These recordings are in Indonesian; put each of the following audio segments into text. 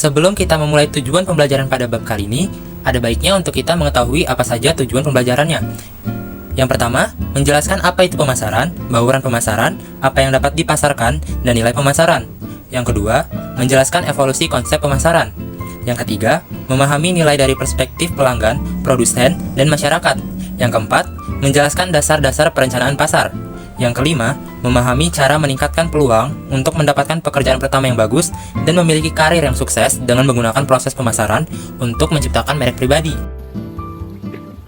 Sebelum kita memulai tujuan pembelajaran pada bab kali ini, ada baiknya untuk kita mengetahui apa saja tujuan pembelajarannya. Yang pertama, menjelaskan apa itu pemasaran, bauran pemasaran, apa yang dapat dipasarkan, dan nilai pemasaran. Yang kedua, menjelaskan evolusi konsep pemasaran. Yang ketiga, memahami nilai dari perspektif pelanggan, produsen, dan masyarakat. Yang keempat, menjelaskan dasar-dasar perencanaan pasar. Yang kelima, memahami cara meningkatkan peluang untuk mendapatkan pekerjaan pertama yang bagus dan memiliki karir yang sukses dengan menggunakan proses pemasaran untuk menciptakan merek pribadi.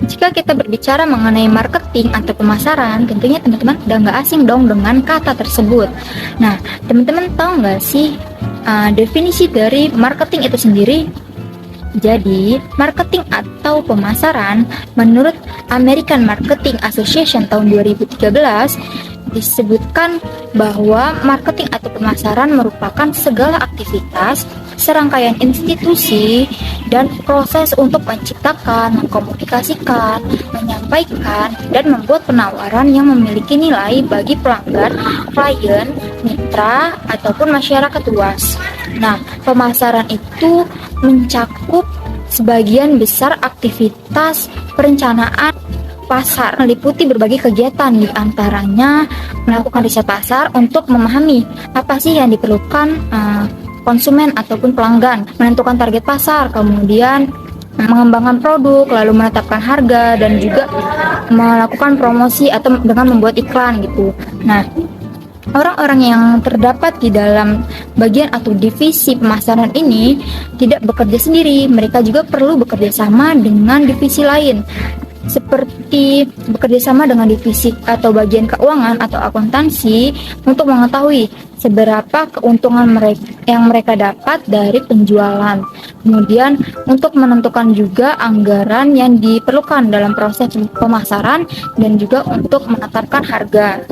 Jika kita berbicara mengenai marketing atau pemasaran, tentunya teman-teman udah nggak asing dong dengan kata tersebut. Nah, teman-teman tahu nggak sih definisi dari marketing itu sendiri? Jadi, marketing atau pemasaran menurut American Marketing Association tahun 2013 disebutkan bahwa marketing atau pemasaran merupakan segala aktivitas, serangkaian institusi, dan proses untuk menciptakan, mengkomunikasikan, menyampaikan, dan membuat penawaran yang memiliki nilai bagi pelanggan, klien, mitra, ataupun masyarakat luas. Nah, pemasaran itu mencakup sebagian besar aktivitas perencanaan pasar, meliputi berbagai kegiatan, di antaranya melakukan riset pasar untuk memahami apa sih yang diperlukan konsumen ataupun pelanggan, menentukan target pasar, kemudian mengembangkan produk, lalu menetapkan harga, dan juga melakukan promosi atau dengan membuat iklan gitu. Nah, orang-orang yang terdapat di dalam bagian atau divisi pemasaran ini tidak bekerja sendiri, mereka juga perlu bekerja sama dengan divisi lain, seperti bekerjasama dengan divisi atau bagian keuangan atau akuntansi untuk mengetahui seberapa keuntungan yang mereka dapat dari penjualan. Kemudian untuk menentukan juga anggaran yang diperlukan dalam proses pemasaran dan juga untuk menetapkan harga.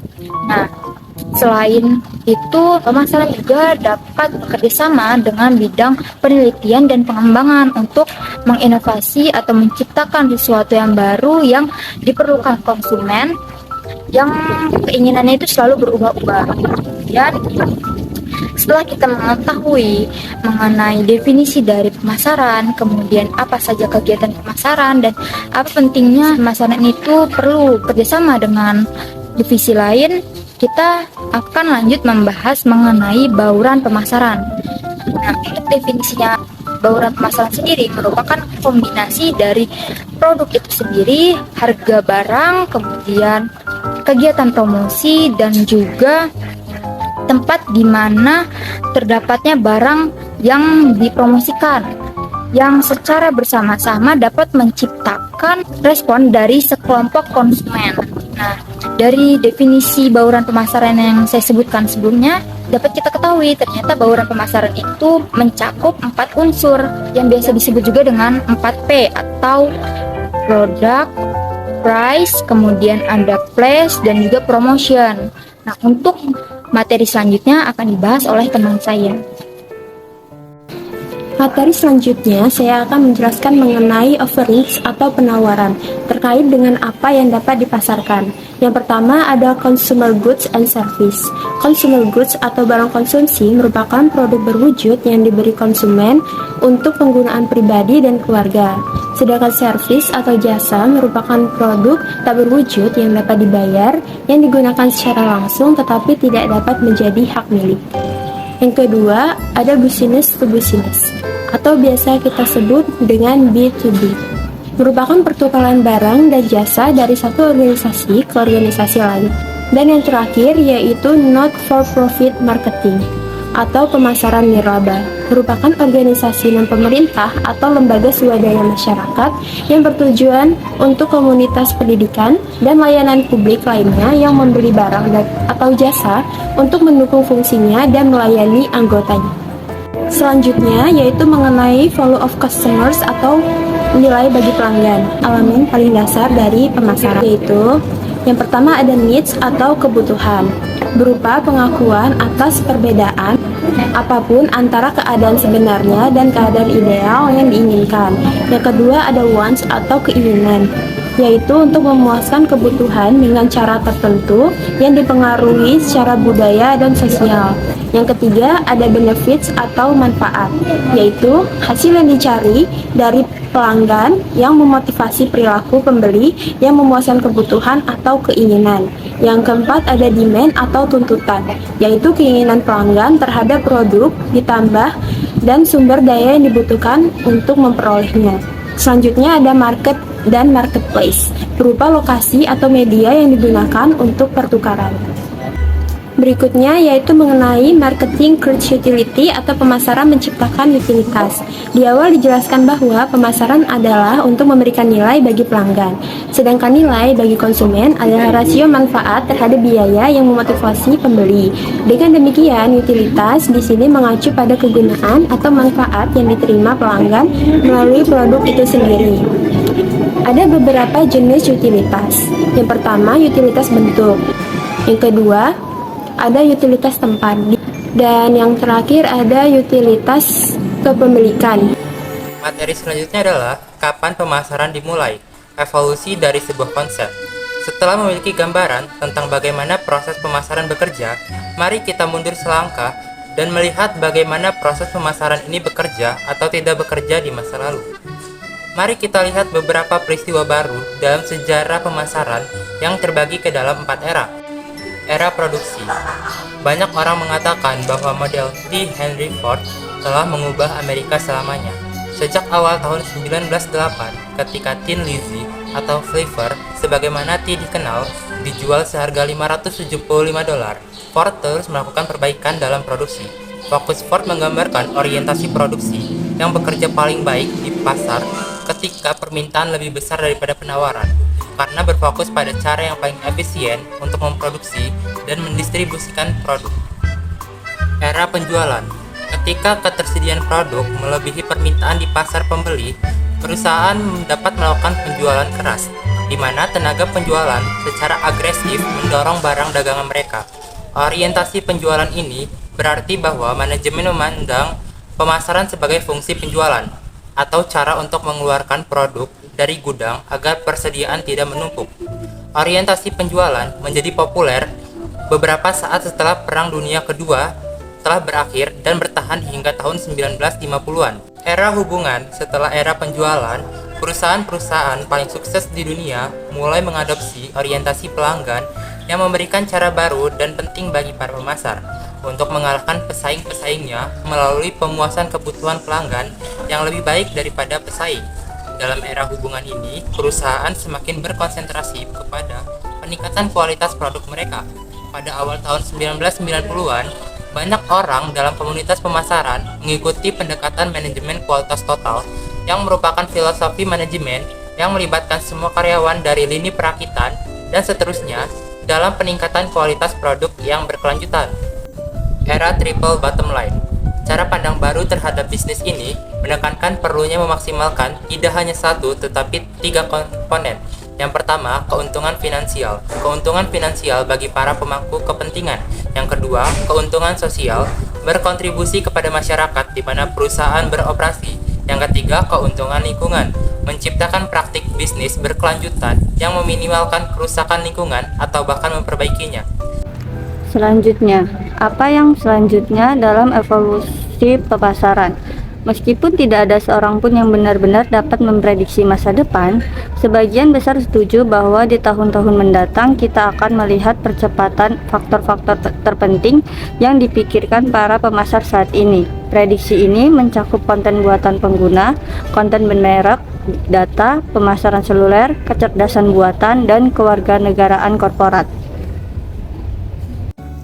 Nah, selain itu, pemasaran juga dapat bekerjasama dengan bidang penelitian dan pengembangan untuk menginovasi atau menciptakan sesuatu yang baru yang diperlukan konsumen, yang keinginannya itu selalu berubah-ubah. Dan setelah kita mengetahui mengenai definisi dari pemasaran, kemudian apa saja kegiatan pemasaran, dan apa pentingnya pemasaran itu perlu kerjasama dengan divisi lain, kita akan lanjut membahas mengenai bauran pemasaran. Nah, untuk definisinya bauran pemasaran sendiri merupakan kombinasi dari produk itu sendiri, harga barang, kemudian kegiatan promosi, dan juga tempat di mana terdapatnya barang yang dipromosikan, yang secara bersama-sama dapat menciptakan respon dari sekelompok konsumen. Nah, dari definisi bauran pemasaran yang saya sebutkan sebelumnya, dapat kita ketahui ternyata bauran pemasaran itu mencakup 4 unsur yang biasa disebut juga dengan 4P atau product, price, kemudian ada place, dan juga promotion. Nah, untuk materi selanjutnya akan dibahas oleh teman saya. Materi selanjutnya, saya akan menjelaskan mengenai offerings atau penawaran terkait dengan apa yang dapat dipasarkan. Yang pertama ada consumer goods and service. Consumer goods atau barang konsumsi merupakan produk berwujud yang diberi konsumen untuk penggunaan pribadi dan keluarga. Sedangkan service atau jasa merupakan produk tak berwujud yang dapat dibayar, yang digunakan secara langsung tetapi tidak dapat menjadi hak milik. Yang kedua, ada business to business, atau biasa kita sebut dengan B2B. Merupakan pertukaran barang dan jasa dari satu organisasi ke organisasi lain. Dan yang terakhir yaitu not for profit marketing, atau pemasaran nirlaba. Merupakan organisasi non-pemerintah atau lembaga swadaya masyarakat yang bertujuan untuk komunitas pendidikan dan layanan publik lainnya yang membeli barang atau jasa untuk mendukung fungsinya dan melayani anggotanya. Selanjutnya yaitu mengenai value of customers atau nilai bagi pelanggan, elemen paling dasar dari pemasaran, yaitu yang pertama ada needs atau kebutuhan, berupa pengakuan atas perbedaan apapun antara keadaan sebenarnya dan keadaan ideal yang diinginkan. Yang kedua ada wants atau keinginan, yaitu untuk memuaskan kebutuhan dengan cara tertentu yang dipengaruhi secara budaya dan sosial. Yang ketiga, ada benefits atau manfaat, yaitu hasil yang dicari dari pelanggan yang memotivasi perilaku pembeli yang memuaskan kebutuhan atau keinginan. Yang keempat, ada demand atau tuntutan, yaitu keinginan pelanggan terhadap produk ditambah dan sumber daya yang dibutuhkan untuk memperolehnya. Selanjutnya ada market dan marketplace, berupa lokasi atau media yang digunakan untuk pertukaran. Berikutnya yaitu mengenai marketing creates utility atau pemasaran menciptakan utilitas. Di awal dijelaskan bahwa pemasaran adalah untuk memberikan nilai bagi pelanggan, sedangkan nilai bagi konsumen adalah rasio manfaat terhadap biaya yang memotivasi pembeli. Dengan demikian, utilitas di sini mengacu pada kegunaan atau manfaat yang diterima pelanggan melalui produk itu sendiri. Ada beberapa jenis utilitas. Yang pertama, utilitas bentuk. Yang kedua, ada utilitas tempat, dan yang terakhir ada utilitas kepemilikan. Materi selanjutnya adalah kapan pemasaran dimulai, evolusi dari sebuah konsep. Setelah memiliki gambaran tentang bagaimana proses pemasaran bekerja, mari kita mundur selangkah dan melihat bagaimana proses pemasaran ini bekerja atau tidak bekerja di masa lalu. Mari kita lihat beberapa peristiwa baru dalam sejarah pemasaran yang terbagi ke dalam 4 era. Era produksi. Banyak orang mengatakan bahwa model D. Henry Ford telah mengubah Amerika selamanya. Sejak awal tahun 1908, ketika tin Lizzie atau flavor sebagaimana tea dikenal dijual seharga $575, Ford terus melakukan perbaikan dalam produksi. Fokus Ford menggambarkan orientasi produksi yang bekerja paling baik di pasar ketika permintaan lebih besar daripada penawaran, karena berfokus pada cara yang paling efisien untuk memproduksi dan mendistribusikan produk. Era penjualan. Ketika ketersediaan produk melebihi permintaan di pasar pembeli, perusahaan dapat melakukan penjualan keras, di mana tenaga penjualan secara agresif mendorong barang dagangan mereka. Orientasi penjualan ini berarti bahwa manajemen memandang pemasaran sebagai fungsi penjualan, atau cara untuk mengeluarkan produk dari gudang agar persediaan tidak menumpuk. Orientasi penjualan menjadi populer beberapa saat setelah Perang Dunia Kedua telah berakhir dan bertahan hingga tahun 1950-an. Era hubungan. Setelah era penjualan, perusahaan-perusahaan paling sukses di dunia mulai mengadopsi orientasi pelanggan yang memberikan cara baru dan penting bagi para pemasar untuk mengalahkan pesaing-pesaingnya melalui pemuasan kebutuhan pelanggan yang lebih baik daripada pesaing. Dalam era hubungan ini, perusahaan semakin berkonsentrasi kepada peningkatan kualitas produk mereka. Pada awal tahun 1990-an, banyak orang dalam komunitas pemasaran mengikuti pendekatan manajemen kualitas total yang merupakan filosofi manajemen yang melibatkan semua karyawan dari lini perakitan dan seterusnya dalam peningkatan kualitas produk yang berkelanjutan. Era triple bottom line. Cara pandang baru terhadap bisnis ini menekankan perlunya memaksimalkan tidak hanya satu tetapi 3 komponen. Yang pertama, keuntungan finansial. Keuntungan finansial bagi para pemangku kepentingan. Yang kedua, keuntungan sosial, berkontribusi kepada masyarakat di mana perusahaan beroperasi. Yang ketiga, keuntungan lingkungan, menciptakan praktik bisnis berkelanjutan yang meminimalkan kerusakan lingkungan atau bahkan memperbaikinya. Selanjutnya, apa yang selanjutnya dalam evolusi pemasaran? Meskipun tidak ada seorang pun yang benar-benar dapat memprediksi masa depan, sebagian besar setuju bahwa di tahun-tahun mendatang kita akan melihat percepatan faktor-faktor terpenting yang dipikirkan para pemasar saat ini. Prediksi ini mencakup konten buatan pengguna, konten bermerek, data, pemasaran seluler, kecerdasan buatan, dan kewarganegaraan korporat.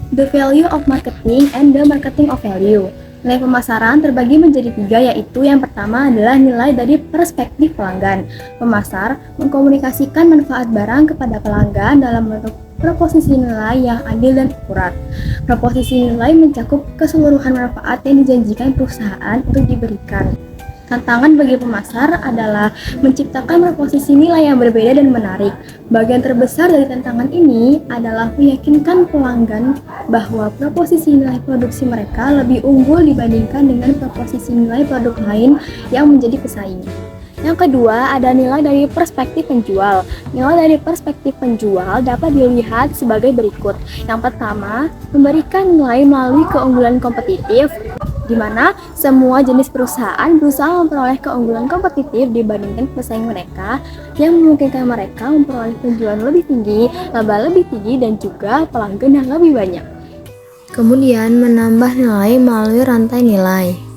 The value of marketing and the marketing of value. Nilai pemasaran terbagi menjadi 3, yaitu yang pertama adalah nilai dari perspektif pelanggan. Pemasar mengkomunikasikan manfaat barang kepada pelanggan dalam bentuk proposisi nilai yang adil dan akurat. Proposisi nilai mencakup keseluruhan manfaat yang dijanjikan perusahaan untuk diberikan. Tantangan bagi pemasar adalah menciptakan proposisi nilai yang berbeda dan menarik. Bagian terbesar dari tantangan ini adalah meyakinkan pelanggan bahwa proposisi nilai produksi mereka lebih unggul dibandingkan dengan proposisi nilai produk lain yang menjadi pesaing. Yang kedua, ada nilai dari perspektif penjual. Nilai dari perspektif penjual dapat dilihat sebagai berikut. Yang pertama, memberikan nilai melalui keunggulan kompetitif, di mana semua jenis perusahaan berusaha memperoleh keunggulan kompetitif dibandingkan pesaing mereka, yang memungkinkan mereka memperoleh penjualan lebih tinggi, laba lebih tinggi, dan juga pelanggan yang lebih banyak. Kemudian, menambah nilai melalui rantai nilai.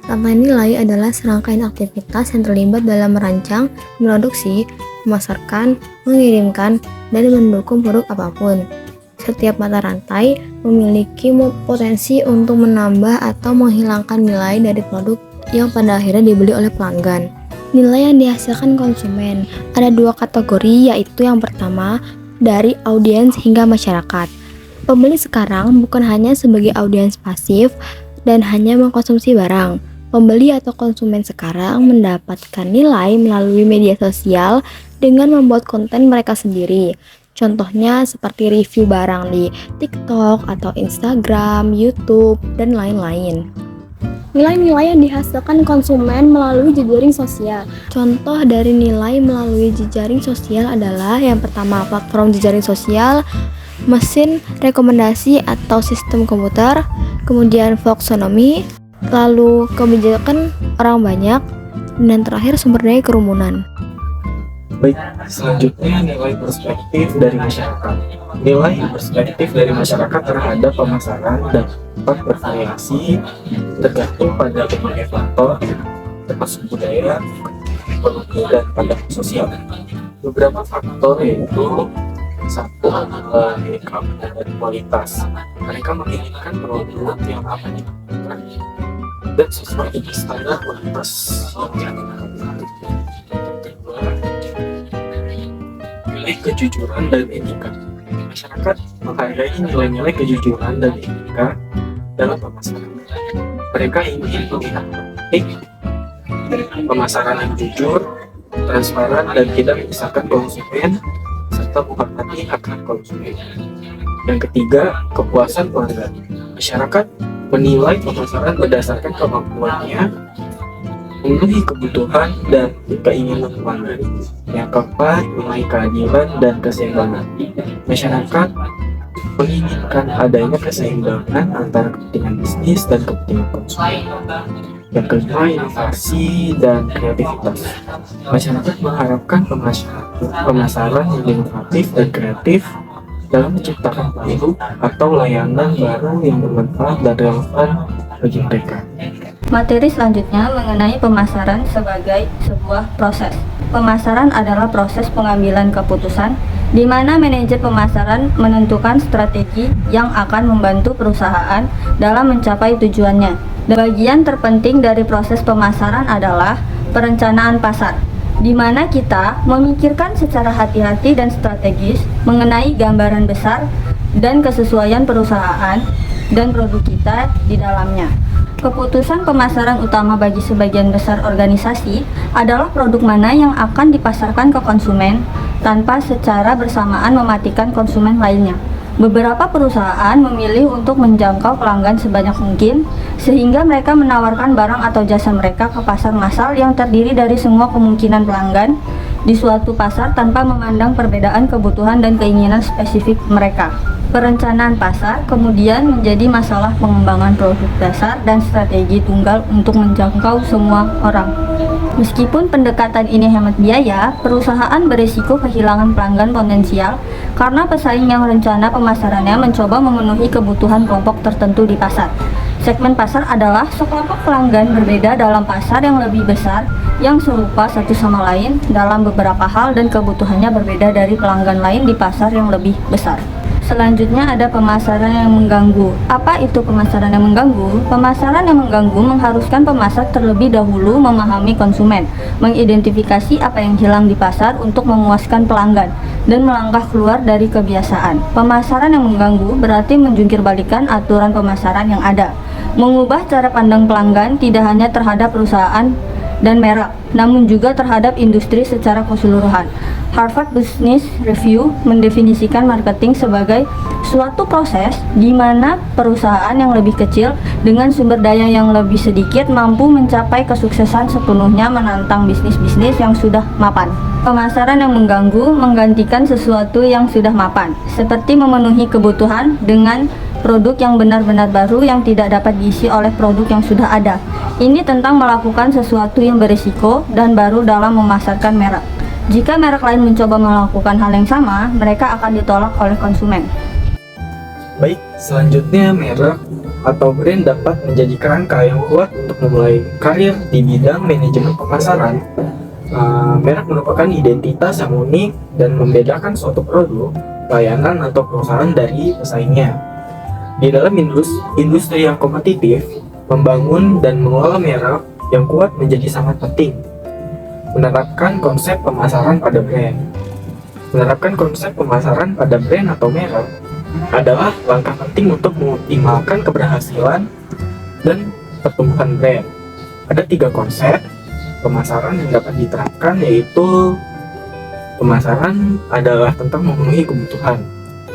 Rantai nilai adalah serangkaian aktivitas yang terlibat dalam merancang, memproduksi, memasarkan, mengirimkan, dan mendukung produk apapun. Setiap mata rantai memiliki potensi untuk menambah atau menghilangkan nilai dari produk yang pada akhirnya dibeli oleh pelanggan. Nilai yang dihasilkan konsumen ada dua kategori, yaitu yang pertama dari audiens hingga masyarakat. Pembeli sekarang bukan hanya sebagai audiens pasif dan hanya mengkonsumsi barang. Pembeli atau konsumen sekarang mendapatkan nilai melalui media sosial dengan membuat konten mereka sendiri. Contohnya seperti review barang di TikTok atau Instagram, YouTube, dan lain-lain. Nilai-nilai yang dihasilkan konsumen melalui jejaring sosial. Contoh dari nilai melalui jejaring sosial adalah yang pertama platform jejaring sosial, mesin rekomendasi atau sistem komputer, kemudian Voxonomy, lalu kebijakan orang banyak, dan terakhir sumber daya kerumunan. Baik, selanjutnya nilai perspektif dari masyarakat. Nilai perspektif dari masyarakat terhadap pemasaran dapat bervariasi tergantung pada berbagai faktor, termasuk budaya, ekonomi, dan pada sosial. Beberapa faktor yaitu satu, nilai keamanan dan kualitas. Mereka menginginkan produk yang aman digunakan dan sesuai dengan standar kualitas yang dijalankan. Kedua, nilai kejujuran dan etika. Masyarakat menghargai nilai-nilai kejujuran dan etika dalam pemasaran. Mereka ingin melihat praktik pemasaran yang jujur, transparan, dan tidak menyusahkan konsumen serta menghormati hak-hak konsumen. Yang ketiga, kepuasan pelanggan. Masyarakat menilai pemasaran berdasarkan kemampuannya memenuhi kebutuhan dan keinginan pelanggan. Yang keempat, nilai keadilan dan keseimbangan. Masyarakat menginginkan adanya keseimbangan antara kepentingan bisnis dan kepentingan konsumen. Yang kelima, inovasi dan kreativitas. Masyarakat mengharapkan pemasaran yang inovatif dan kreatif dalam menciptakan produk atau layanan baru yang bermanfaat dan relevan bagi mereka. Materi selanjutnya mengenai pemasaran sebagai sebuah proses. Pemasaran adalah proses pengambilan keputusan di mana manajer pemasaran menentukan strategi yang akan membantu perusahaan dalam mencapai tujuannya. Bagian terpenting dari proses pemasaran adalah perencanaan pasar, di mana kita memikirkan secara hati-hati dan strategis mengenai gambaran besar dan kesesuaian perusahaan dan produk kita di dalamnya. Keputusan pemasaran utama bagi sebagian besar organisasi adalah produk mana yang akan dipasarkan ke konsumen tanpa secara bersamaan mematikan konsumen lainnya. Beberapa perusahaan memilih untuk menjangkau pelanggan sebanyak mungkin sehingga mereka menawarkan barang atau jasa mereka ke pasar massal yang terdiri dari semua kemungkinan pelanggan di suatu pasar tanpa memandang perbedaan kebutuhan dan keinginan spesifik mereka. Perencanaan pasar kemudian menjadi masalah pengembangan produk dasar dan strategi tunggal untuk menjangkau semua orang. Meskipun pendekatan ini hemat biaya, perusahaan berisiko kehilangan pelanggan potensial karena pesaing yang rencana pemasarannya mencoba memenuhi kebutuhan kelompok tertentu di pasar. Segmen pasar adalah sekelompok pelanggan berbeda dalam pasar yang lebih besar yang serupa satu sama lain dalam beberapa hal dan kebutuhannya berbeda dari pelanggan lain di pasar yang lebih besar. Selanjutnya ada pemasaran yang mengganggu. Apa itu pemasaran yang mengganggu? Pemasaran yang mengganggu mengharuskan pemasar terlebih dahulu memahami konsumen, mengidentifikasi apa yang hilang di pasar untuk memuaskan pelanggan, dan melangkah keluar dari kebiasaan. Pemasaran yang mengganggu berarti menjungkirbalikkan aturan pemasaran yang ada, mengubah cara pandang pelanggan tidak hanya terhadap perusahaan dan merek, namun juga terhadap industri secara keseluruhan. Harvard Business Review mendefinisikan marketing sebagai suatu proses di mana perusahaan yang lebih kecil dengan sumber daya yang lebih sedikit mampu mencapai kesuksesan sepenuhnya menantang bisnis-bisnis yang sudah mapan. Pemasaran yang mengganggu menggantikan sesuatu yang sudah mapan, seperti memenuhi kebutuhan dengan produk yang benar-benar baru yang tidak dapat diisi oleh produk yang sudah ada. Ini tentang melakukan sesuatu yang berisiko dan baru dalam memasarkan merek. Jika merek lain mencoba melakukan hal yang sama, mereka akan ditolak oleh konsumen. Baik, selanjutnya merek atau brand dapat menjadi kerangka yang kuat untuk memulai karir di bidang manajemen pemasaran. Merek merupakan identitas yang unik dan membedakan suatu produk, layanan, atau perusahaan dari pesaingnya. Di dalam industri yang kompetitif, membangun dan mengelola merek yang kuat menjadi sangat penting. Menerapkan konsep pemasaran pada brand. Menerapkan konsep pemasaran pada brand atau merek adalah langkah penting untuk mengoptimalkan keberhasilan dan pertumbuhan brand. Ada 3 konsep pemasaran yang dapat diterapkan, yaitu pemasaran adalah tentang memenuhi kebutuhan,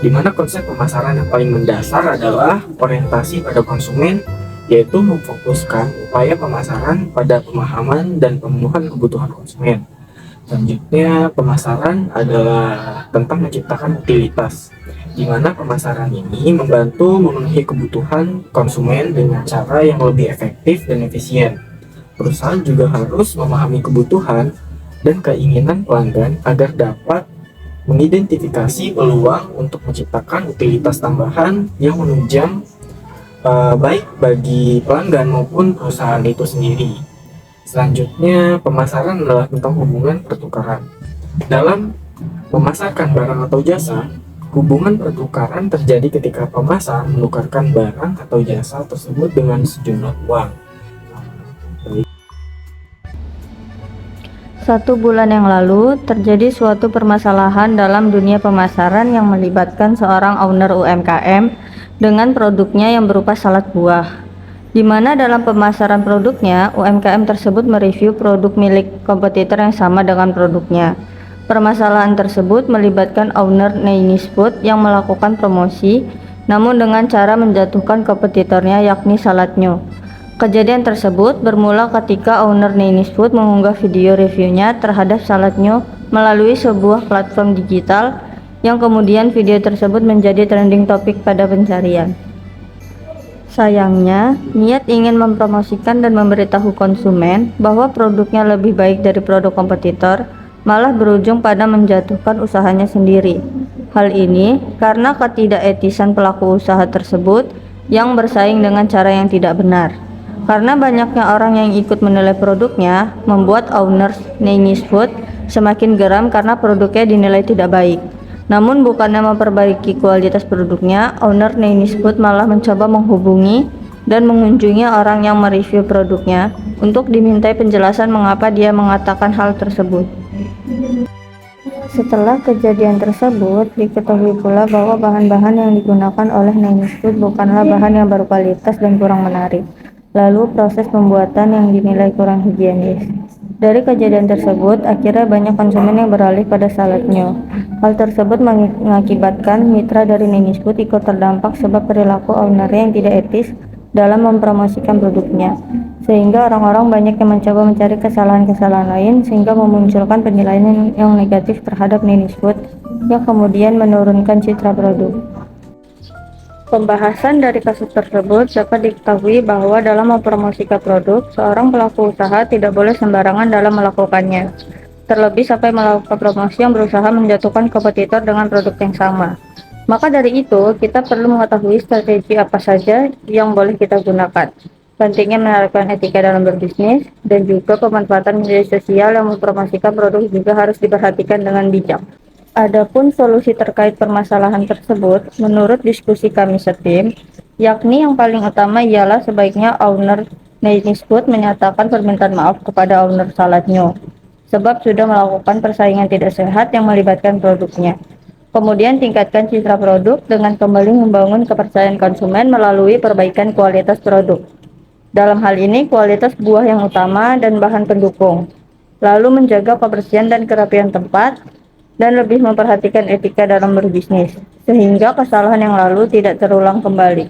di mana konsep pemasaran yang paling mendasar adalah orientasi pada konsumen, yaitu memfokuskan upaya pemasaran pada pemahaman dan pemenuhan kebutuhan konsumen. Selanjutnya, pemasaran adalah tentang menciptakan utilitas, di mana pemasaran ini membantu memenuhi kebutuhan konsumen dengan cara yang lebih efektif dan efisien. Perusahaan juga harus memahami kebutuhan dan keinginan pelanggan agar dapat mengidentifikasi peluang untuk menciptakan utilitas tambahan yang menunjang baik bagi pelanggan maupun perusahaan itu sendiri. Selanjutnya, pemasaran adalah tentang hubungan pertukaran. Dalam memasarkan barang atau jasa, hubungan pertukaran terjadi ketika pemasar menukarkan barang atau jasa tersebut dengan sejumlah uang. 1 bulan yang lalu, terjadi suatu permasalahan dalam dunia pemasaran yang melibatkan seorang owner UMKM dengan produknya yang berupa salad buah, di mana dalam pemasaran produknya, UMKM tersebut mereview produk milik kompetitor yang sama dengan produknya. Permasalahan tersebut melibatkan owner Chinese Food yang melakukan promosi, namun dengan cara menjatuhkan kompetitornya yakni Saladnyo. Kejadian tersebut bermula ketika owner Chinese Food mengunggah video reviewnya terhadap Saladnyo melalui sebuah platform digital, yang kemudian video tersebut menjadi trending topik pada pencarian. Sayangnya, niat ingin mempromosikan dan memberitahu konsumen bahwa produknya lebih baik dari produk kompetitor malah berujung pada menjatuhkan usahanya sendiri. Hal ini karena ketidaketisan pelaku usaha tersebut yang bersaing dengan cara yang tidak benar. Karena banyaknya orang yang ikut menilai produknya, membuat owner Chinese Food semakin geram karena produknya dinilai tidak baik. Namun bukannya memperbaiki kualitas produknya, owner Chinese Food malah mencoba menghubungi dan mengunjungi orang yang mereview produknya untuk dimintai penjelasan mengapa dia mengatakan hal tersebut. Setelah kejadian tersebut, diketahui pula bahwa bahan-bahan yang digunakan oleh Chinese Food bukanlah bahan yang berkualitas dan kurang menarik. Lalu proses pembuatan yang dinilai kurang higienis. Dari kejadian tersebut, akhirnya banyak konsumen yang beralih pada Saladnyo. Hal tersebut mengakibatkan mitra dari Chinese Food ikut terdampak sebab perilaku ownernya yang tidak etis dalam mempromosikan produknya, sehingga orang-orang banyak yang mencoba mencari kesalahan-kesalahan lain sehingga memunculkan penilaian yang negatif terhadap Chinese Food yang kemudian menurunkan citra produk. Pembahasan dari kasus tersebut dapat diketahui bahwa dalam mempromosikan produk, seorang pelaku usaha tidak boleh sembarangan dalam melakukannya, terlebih sampai melakukan promosi yang berusaha menjatuhkan kompetitor dengan produk yang sama. Maka dari itu, kita perlu mengetahui strategi apa saja yang boleh kita gunakan. Pentingnya menerapkan etika dalam berbisnis, dan juga pemanfaatan media sosial yang mempromosikan produk juga harus diperhatikan dengan bijak. Adapun solusi terkait permasalahan tersebut, menurut diskusi kami setim, yakni yang paling utama ialah sebaiknya owner Chinese Food menyatakan permintaan maaf kepada owner Saladnyo, sebab sudah melakukan persaingan tidak sehat yang melibatkan produknya. Kemudian tingkatkan citra produk dengan kembali membangun kepercayaan konsumen melalui perbaikan kualitas produk. Dalam hal ini, kualitas buah yang utama dan bahan pendukung, lalu menjaga kebersihan dan kerapian tempat, dan lebih memperhatikan etika dalam berbisnis, sehingga kesalahan yang lalu tidak terulang kembali.